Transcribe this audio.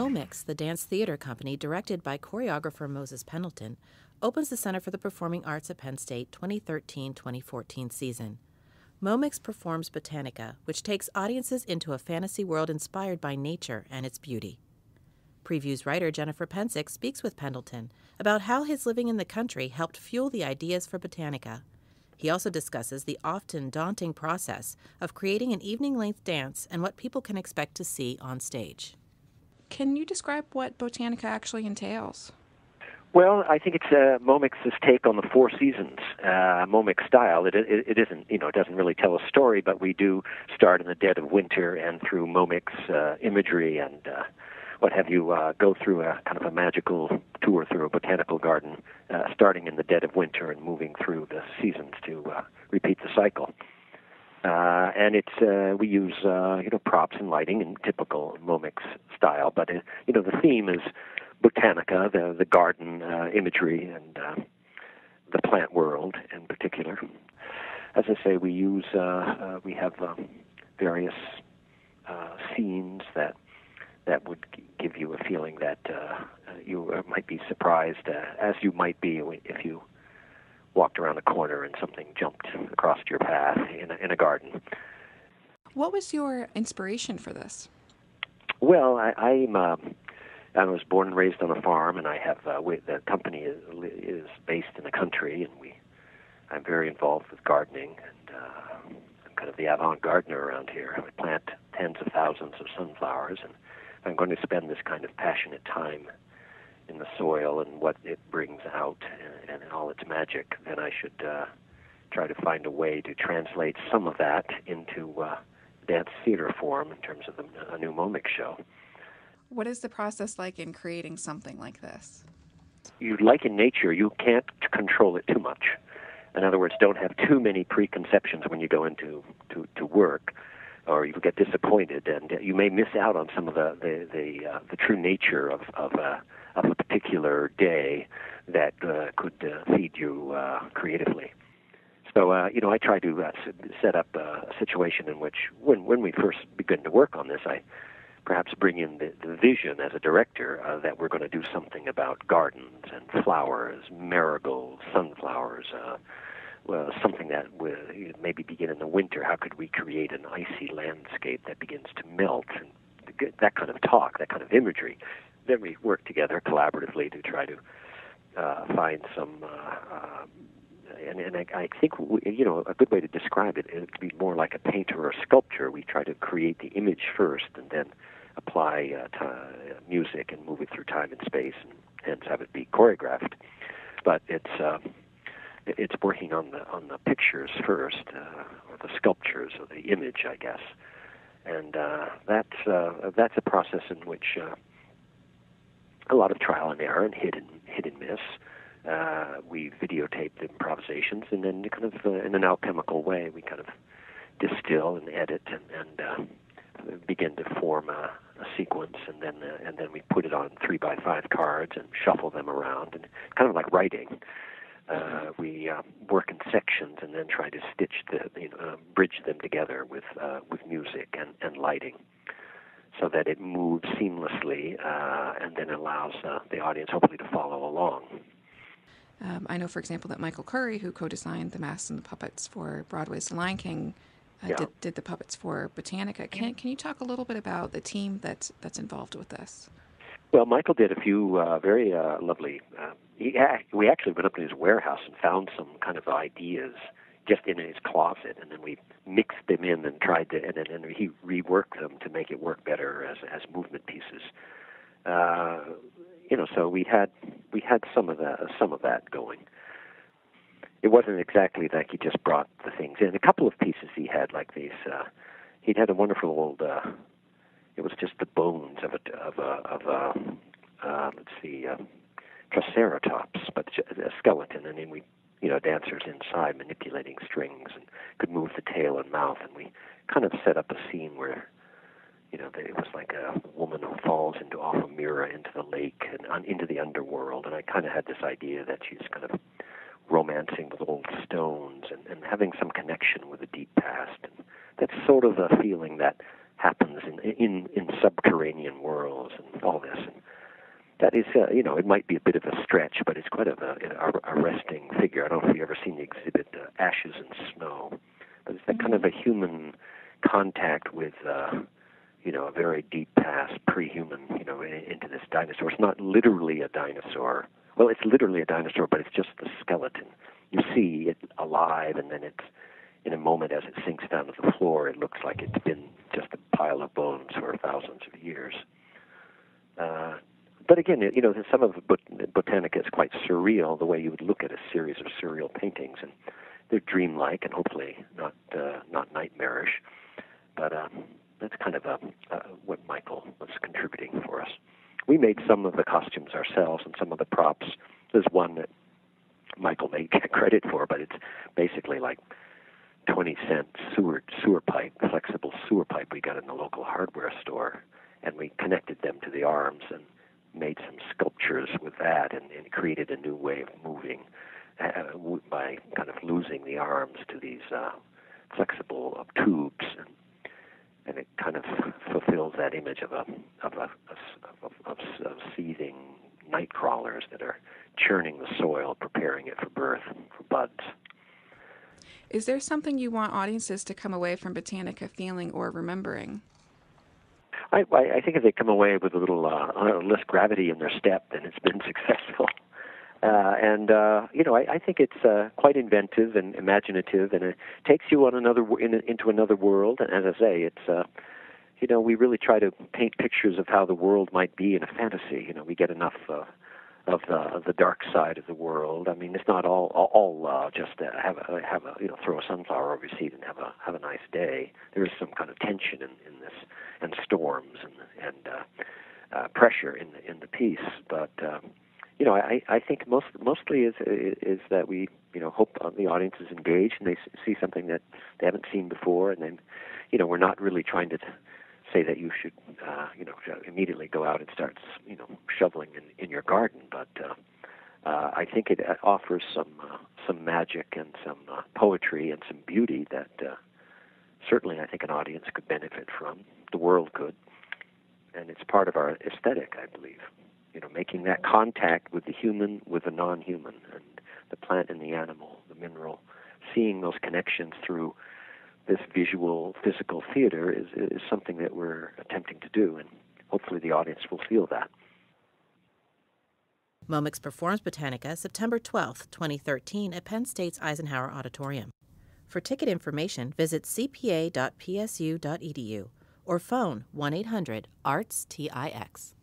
Momix, the dance theater company directed by choreographer Moses Pendleton, opens the Center for the Performing Arts at Penn State 2013-2014 season. Momix performs Botanica, which takes audiences into a fantasy world inspired by nature and its beauty. PreViews writer Jennifer Pensick speaks with Pendleton about how his living in the country helped fuel the ideas for Botanica. He also discusses the often daunting process of creating an evening-length dance and what people can expect to see on stage. Can you describe what Botanica actually entails? Well, I think it's Momix's take on the Four Seasons, Momix style. It isn't, it doesn't really tell a story, but we do start in the dead of winter and through Momix imagery and what have you, go through a kind of a magical tour through a botanical garden, starting in the dead of winter and moving through the seasons to repeat the cycle. And it's we use props and lighting in typical Momix style, but the theme is Botanica, the garden imagery, and the plant world in particular. As I say, we have various scenes that would give you a feeling that you might be surprised, as you might be if you walked around a corner and something jumped across your path in a garden. What was your inspiration for this? Well, I was born and raised on a farm, and I have the company is based in the country, and I'm very involved with gardening, and I'm kind of the avant gardener around here. I plant tens of thousands of sunflowers, and if I'm going to spend this kind of passionate time in the soil and what it brings out and all its magic, then I should try to find a way to translate some of that into dance theater form in terms of a new Momix show. What is the process like in creating something like this? Like in nature, you can't control it too much. In other words, don't have too many preconceptions when you go into to work, or you'll get disappointed, and you may miss out on some of the true nature of a particular day that could feed you creatively. So, I try to set up a situation in which, when we first begin to work on this, I perhaps bring in the vision as a director that we're going to do something about gardens and flowers, marigolds, sunflowers, something that would maybe begin in the winter. How could we create an icy landscape that begins to melt? And that kind of talk, that kind of imagery. Then we work together collaboratively to try to find some, and I think, a good way to describe it would be more like a painter or a sculptor. We try to create the image first and then apply music and move it through time and space and hence have it be choreographed. But it's working on the pictures first, or the sculptures, or the image, I guess. And that's a process in which a lot of trial and error and hit and miss. We videotape the improvisations, and then kind of in an alchemical way, we kind of distill and edit and begin to form a sequence, and then we put it on 3x5 cards and shuffle them around, and kind of like writing. We work in sections and then try to bridge them together with music and lighting, so that it moves seamlessly and then allows the audience hopefully to follow along. I know, for example, that Michael Curry, who co-designed the masks and the puppets for Broadway's The Lion King, did the puppets for Botanica. Can you talk a little bit about the team that's involved with this? Well, Michael did a few very lovely. We actually went up to his warehouse and found some kind of ideas just in his closet, and then we mixed them in and tried to, and he reworked them to make it work better as movement pieces. So we had some of that going. It wasn't exactly like he just brought the things in. A couple of pieces he had like these. He'd had a wonderful old. It was just the bones of a triceratops, but a skeleton, and then we, dancers inside manipulating strings and could move the tail and mouth, and we kind of set up a scene where, it was like a woman who falls off a mirror into the lake and into the underworld, and I kind of had this idea that she's kind of romancing with old stones and having some connection with the deep past, and that's sort of a feeling that happens in subterranean worlds and all this. And that is, it might be a bit of a stretch, but it's quite a arresting figure. I don't know if you've ever seen the exhibit Ashes and Snow, but it's that kind of a human contact with, a very deep past, pre-human, into this dinosaur. It's not literally a dinosaur. Well, it's literally a dinosaur, but it's just the skeleton. You see it alive, and then it's, in a moment as it sinks down to the floor, it looks like it's been just a pile of bones for thousands of years. But again, some of Botanica is quite surreal, the way you would look at a series of surreal paintings, and they're dreamlike and hopefully not nightmarish. But that's kind of what Michael was contributing for us. We made some of the costumes ourselves and some of the props. There's one that Michael may get credit for, but it's basically like 20-cent sewer pipe, flexible sewer pipe we got in the local hardware store, and we connected them to the arms and made some sculptures with that, and created a new way of moving by kind of losing the arms to these flexible tubes, and it kind of fulfills that image of seething night crawlers that are churning the soil, preparing it for birth, for buds. Is there something you want audiences to come away from Botanica feeling or remembering? I think if they come away with a little less gravity in their step, then it's been successful. I think it's quite inventive and imaginative, and it takes you on into another world. And as I say, it's we really try to paint pictures of how the world might be in a fantasy. We get enough of the dark side of the world. I mean, it's not all just have a throw a sunflower over your seat and have a nice day. There is some kind of tension in this, and storms and pressure in the piece. But I think mostly is that we hope the audience is engaged and they see something that they haven't seen before, and then we're not really trying to say that you should immediately go out and start shoveling in your garden, but I think it offers some magic and some poetry and some beauty that certainly I think an audience could benefit from. The world could, and it's part of our aesthetic, I believe. Making that contact with the human, with the non-human, and the plant and the animal, the mineral, seeing those connections through this visual, physical theater is something that we're attempting to do, and hopefully the audience will feel that. Momix performs Botanica September 12th, 2013 at Penn State's Eisenhower Auditorium. For ticket information, visit cpa.psu.edu or phone 1-800-ARTS-TIX.